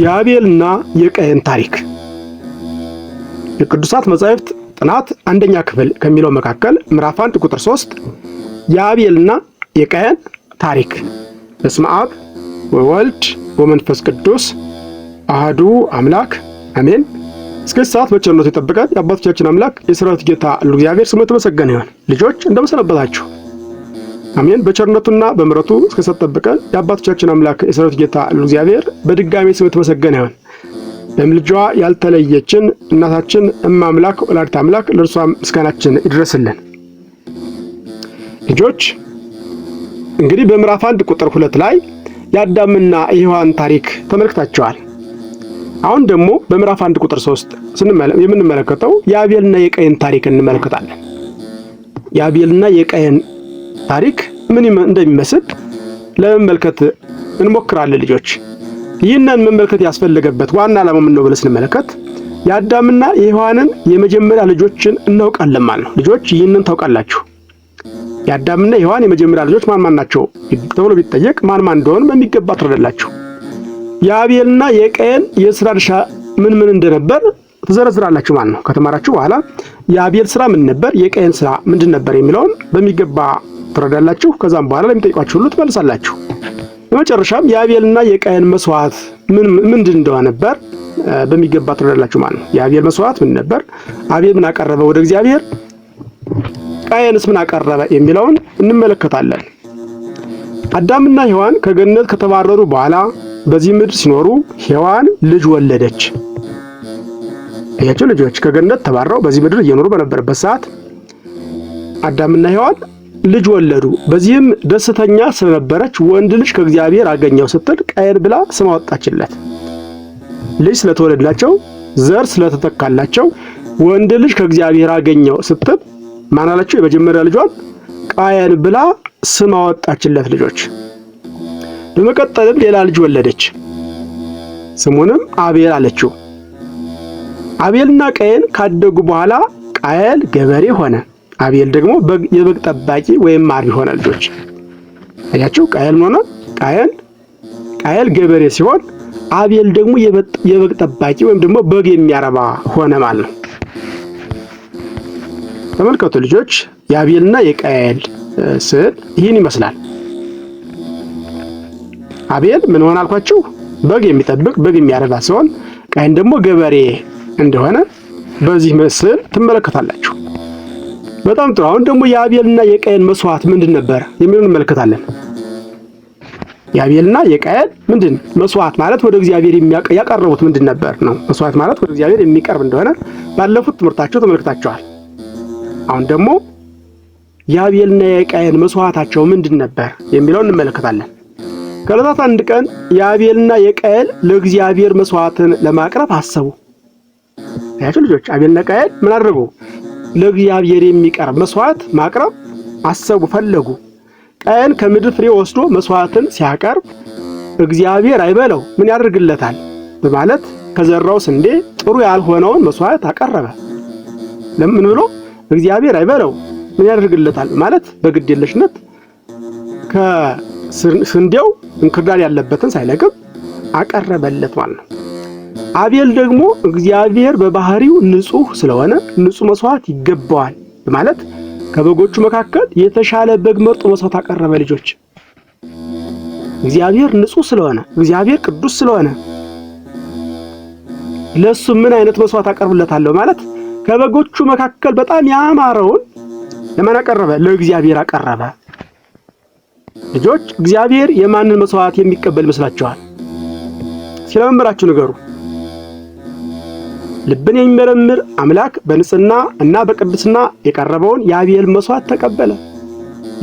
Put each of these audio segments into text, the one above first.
የአቤልና የቃየን ታሪክ የቅዱሳት መጻሕፍት ጥናት አንደኛ ክፍል ከሚለው መካከል ምዕራፍ 1 ቁጥር 3 የአቤልና የቃየን ታሪክ። በስመ አብ ወወልድ ወመንፈስ ቅዱስ አሐዱ አምላክ አሜን። እስከዚህ ሰዓት በቸርነቱ ይጠብቃል የአባቶቻችን አምላክ የሠራዊት ጌታ እግዚአብሔር ስሙ የተመሰገነ ይሁን። ልጆች እንደምን ሰነበታችሁ? አሜን። በቸርነቱና በምሕረቱ እስከሰጠበቀን የአባቶቻችን አምላክ የሠራዊት ጌታ እግዚአብሔር በድጋሚ ስሙ የተመሰገነ ይሁን። በምልጃዋ ያልተለየችን እናታችን እማምላክ ወላዲተ አምላክ ለእርሷም ምስጋናችን ይድረስልን። ልጆች እንግዲህ በምዕራፍ 1 ቁጥር 2 ላይ የአዳምና የሔዋን ታሪክ ተመልክታችኋል። አሁን ደግሞ በምዕራፍ 1 ቁጥር 3 የምንመለከተው የአቤልና የቃየን ታሪክ እንመለከታለን። የአቤልና የቃየን ታሪክ ምን እንደሚመስል ለመመልከት እንሞክራለን። ልጆች ይህንን መመልከት ያስፈልገበት ዋና ዓላማ ምን ነው ብለን ስንመለከት የአዳምና የሔዋንን የመጀመሪያ ልጆችን እናውቃለን ማለት ነው። ልጆች ይህንን ታውቃላችሁ። የአዳምና የሔዋን የመጀመሪያ ልጆች ማን ናቸው ተብሎ ቢጠየቅ ማን እንደሆነ በሚገባ ትረዳላችሁ። የአቤልና የቃየን የሥራ ድርሻ ምን እንደነበር ትዘረዝራላችሁ ማለት ነው። ከተማራችሁ በኋላ የአቤል ስራ ምን ነበር፣ የቃየን ስራ ምንድን ነበር የሚለውን በሚገባ ትረዳላችሁ። ከዛም በኋላ ለሚጠይቋችሁ ሁሉ ትመልሳላችሁ። በመጨረሻም የአቤልና የቃየን መስዋዕት ምንድን እንደሆነ ነበር በሚገባ ትረዳላችሁ ማለት ነው። የአቤል መስዋዕት ምን ነበር፣ አቤል ምን አቀረበ ወደ እግዚአብሔር፣ ቃየንስ ምን አቀረበ የሚለውን እንመለከታለን። አዳምና ሔዋን ከገነት ከተባረሩ በኋላ በዚህ ምድር ሲኖሩ ሔዋን ልጅ ወለደች። አያችሁ ልጆች፣ ከገነት ተባረው በዚህ ምድር እየኖሩ በነበረበት ሰዓት አዳምና ሔዋን ልጅ ወለዱ። በዚህም ደስተኛ ስለነበረች ወንድ ልጅ ከእግዚአብሔር አገኘው ስትል ቃየን ብላ ስም አወጣችለት። ልጅ ስለተወለደላቸው ዘር ስለተተካላቸው ወንድ ልጅ ከእግዚአብሔር አገኘው ስትል ማን አለችው? የመጀመሪያ ልጇን ቃየን ብላ ስም አወጣችለት። ልጆች በመቀጠልም ሌላ ልጅ ወለደች። ስሙንም አቤል አለችው። አቤልና ቃየን ካደጉ በኋላ ቃየን ገበሬ ሆነ፣ አቤል ደግሞ የበግ ጠባቂ ወይም አርቢ ሆነ። ልጆች አያችሁ፣ ቃየን ሆነ ቃየን ገበሬ ሲሆን አቤል ደግሞ የበግ ጠባቂ ወይም ደግሞ በግ የሚያረባ ሆነ ማለት ነው። ተመልከቱ ልጆች፣ የአቤልና የቃየን ስዕል ይህን ይመስላል። አቤል ምን ሆነ አልኳችሁ? በግ የሚጠብቅ በግ የሚያረባ ሲሆን ቃየን ደግሞ ገበሬ እንደሆነ በዚህ ምስል ትመለከታላችሁ። በጣም ጥሩ። አሁን ደግሞ የአቤልና የቃየን መስዋዕት ምንድን ነበር የሚለውን እንመለከታለን። የአቤልና የቃየን ምንድን መስዋዕት ማለት ወደ እግዚአብሔር ያቀረቡት ምንድን ነበር ነው። መስዋዕት ማለት ወደ እግዚአብሔር የሚቀርብ እንደሆነ ባለፉት ትምህርታቸው ተመልክታችኋል። አሁን ደግሞ የአቤልና የቃየን መስዋዕታቸው ምንድን ነበር የሚለውን እንመለከታለን። ከዕለታት አንድ ቀን የአቤልና የቃየን ለእግዚአብሔር መስዋዕትን ለማቅረብ አሰቡ። አያችሁ ልጆች፣ አቤልና ቃየን ምን አደረጉ? ለእግዚአብሔር የሚቀርብ መስዋዕት ማቅረብ አሰቡ፣ ፈለጉ። ቃየን ከምድር ፍሬ ወስዶ መስዋዕትን ሲያቀርብ እግዚአብሔር አይበለው ምን ያደርግለታል በማለት ከዘራው ስንዴ ጥሩ ያልሆነውን መስዋዕት አቀረበ። ለምን ብሎ? እግዚአብሔር አይበለው ምን ያደርግለታል ማለት በግዴለሽነት ከስንዴው እንክርዳድ ያለበትን ሳይለቅም አቀረበለት ማለት ነው። አቤል ደግሞ እግዚአብሔር በባህሪው ንጹህ ስለሆነ ንጹህ መስዋዕት ይገባዋል በማለት ከበጎቹ መካከል የተሻለ በግ መርጦ መስዋዕት አቀረበ። ልጆች እግዚአብሔር ንጹህ ስለሆነ እግዚአብሔር ቅዱስ ስለሆነ ለሱ ምን አይነት መስዋዕት አቀርብለታለሁ ማለት ከበጎቹ መካከል በጣም ያማረውን ለማን አቀረበ? ለእግዚአብሔር አቀረበ። ልጆች እግዚአብሔር የማንን መስዋዕት የሚቀበል ይመስላችኋል? ስለመመራችሁ ንገሩ። ልብን የሚመረምር አምላክ በንጽህና እና በቅድስና የቀረበውን የአቤል መስዋዕት ተቀበለ።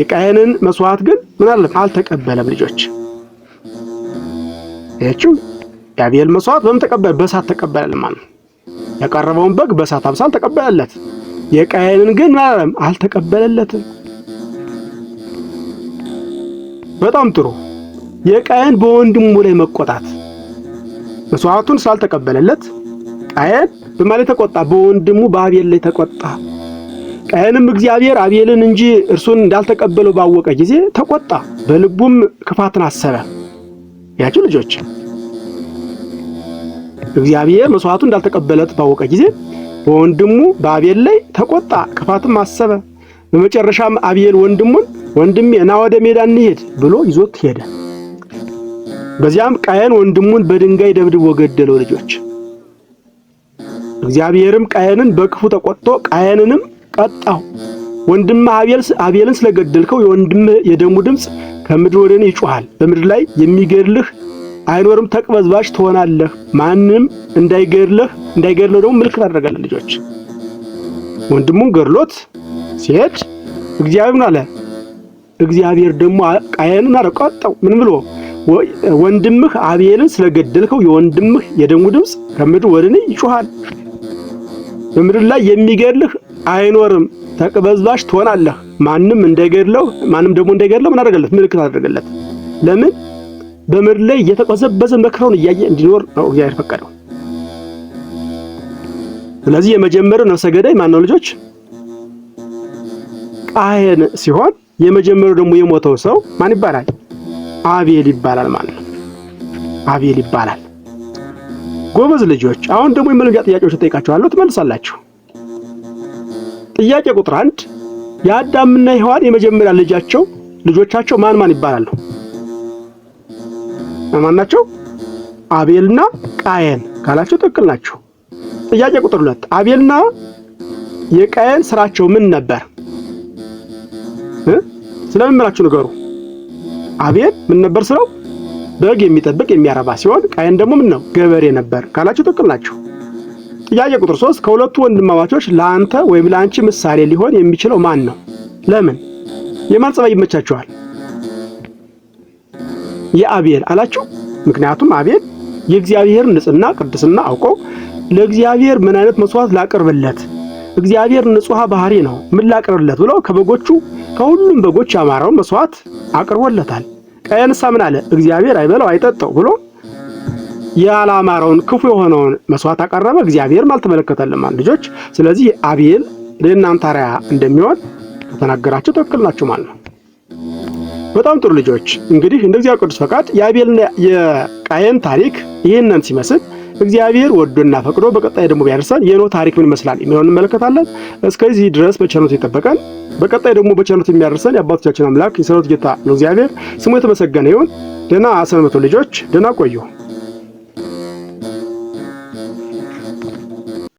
የቃየንን መስዋዕት ግን ምን አልተቀበለም። ልጆች ያቺው የአቤል መስዋዕት በምን ተቀበለ? በእሳት ተቀበለ ማለት ነው። ያቀረበውን በግ በእሳት አምሳል ተቀበለለት። የቃየንን ግን አልተቀበለለትም። በጣም ጥሩ። የቃየን በወንድሙ ላይ መቆጣት፣ መስዋዕቱን ስላልተቀበለለት ቃየን በማለት ተቆጣ፣ በወንድሙ በአቤል ላይ ተቆጣ። ቃየንም እግዚአብሔር አቤልን እንጂ እርሱን እንዳልተቀበለው ባወቀ ጊዜ ተቆጣ፣ በልቡም ክፋትን አሰበ። ያችሁ ልጆች እግዚአብሔር መስዋዕቱን እንዳልተቀበለ ባወቀ ጊዜ በወንድሙ በአቤል ላይ ተቆጣ፣ ክፋትም አሰበ። በመጨረሻም አቤል ወንድሙን ወንድሜ ና ወደ ሜዳ እንሂድ ብሎ ይዞት ሄደ። በዚያም ቃየን ወንድሙን በድንጋይ ደብድቦ ገደለው። ልጆች እግዚአብሔርም ቃየንን በክፉ ተቆጥቶ ቃየንንም ቀጣው። ወንድምህ አቤልን ስለገደልከው የወንድምህ የደሙ ድምፅ ከምድር ወደ እኔ ይጮሃል። በምድር ላይ የሚገድልህ አይኖርም፣ ተቅበዝባዥ ትሆናለህ። ማንም እንዳይገድለው ደግሞ ምልክት አደረገለት። ልጆች ወንድሙን ገድሎት ሲሄድ እግዚአብሔር ምን አለ? እግዚአብሔር ደግሞ ቃየንን አረቀጣው። ምን ብሎ? ወንድምህ አቤልን ስለገደልከው የወንድምህ የደሙ ድምፅ ከምድር ወደ እኔ ይጮሃል። በምድር ላይ የሚገድልህ አይኖርም፣ ተቅበዝባዥ ትሆናለህ። ማንም ደግሞ እንዳይገድለው ምን አደረገለት? ምልክት አደረገለት። ለምን? በምድር ላይ እየተቆዘበዘ መከራውን እያየ እንዲኖር ነው እግዚአብሔር ፈቀደው። ስለዚህ የመጀመሪያው ነፍሰ ገዳይ ማን ነው ልጆች? ቃየን ሲሆን የመጀመሪያው ደግሞ የሞተው ሰው ማን ይባላል? አቤል ይባላል ማለት ነው። አቤል ይባላል። ጎበዝ ልጆች፣ አሁን ደግሞ የመልእክት ጥያቄዎች ተጠይቃችኋለሁ፣ ትመልሳላችሁ። ጥያቄ ቁጥር 1 የአዳምና ሔዋን የመጀመሪያ ልጆቻቸው ማን ይባላሉ? ማን ናቸው? አቤልና ቃየን ካላችሁ ትክክል ናችሁ። ጥያቄ ቁጥር 2 አቤልና የቃየን ስራቸው ምን ነበር? ስለምን ብላችሁ ንገሩ። አቤል ምን ነበር ስራው? በግ የሚጠብቅ የሚያረባ ሲሆን ቃየን ደግሞ ምን ነው? ገበሬ ነበር ካላችሁ ትክክል ናችሁ። ጥያቄ ቁጥር 3 ከሁለቱ ወንድማማቾች ለአንተ ወይም ለአንቺ ምሳሌ ሊሆን የሚችለው ማን ነው? ለምን? የማን ጸባይ ይመቻችኋል? የአቤል አላችሁ። ምክንያቱም አቤል የእግዚአብሔር ንጽህና ቅድስና አውቆ ለእግዚአብሔር ምን አይነት መስዋዕት ላቀርብለት፣ እግዚአብሔር ንጹህ ባህሪ ነው ምን ላቀርብለት ብሎ ከሁሉም በጎች ያማረውን መስዋዕት አቅርቦለታል። ቃየንሳ ምን አለ? እግዚአብሔር አይበላው አይጠጣው ብሎ ያላማረውን ክፉ የሆነውን መስዋዕት አቀረበ። እግዚአብሔርም አልተመለከተልም ልጆች። ስለዚህ አቤል ለእናንተ አርአያ እንደሚሆን ከተናገራችሁ ትክክል ናችሁ ማለት ነው። በጣም ጥሩ ልጆች። እንግዲህ እንደ እግዚአብሔር ቅዱስ ፈቃድ የአቤልና የቃየን ታሪክ ይህንን ሲመስል እግዚአብሔር ወዶና ፈቅዶ በቀጣይ ደግሞ ቢያደርሰን የኖህ ታሪክ ምን ይመስላል የሚሆን እንመለከታለን። እስከዚህ ድረስ በቸርነቱ ይጠበቀን። በቀጣይ ደግሞ በቸርነቱ የሚያደርሰን የአባቶቻችን አምላክ የሰራዊት ጌታ ነው እግዚአብሔር ስሙ የተመሰገነ ይሁን። ደህና ሰንብቱ ልጆች፣ ደህና ቆዩ።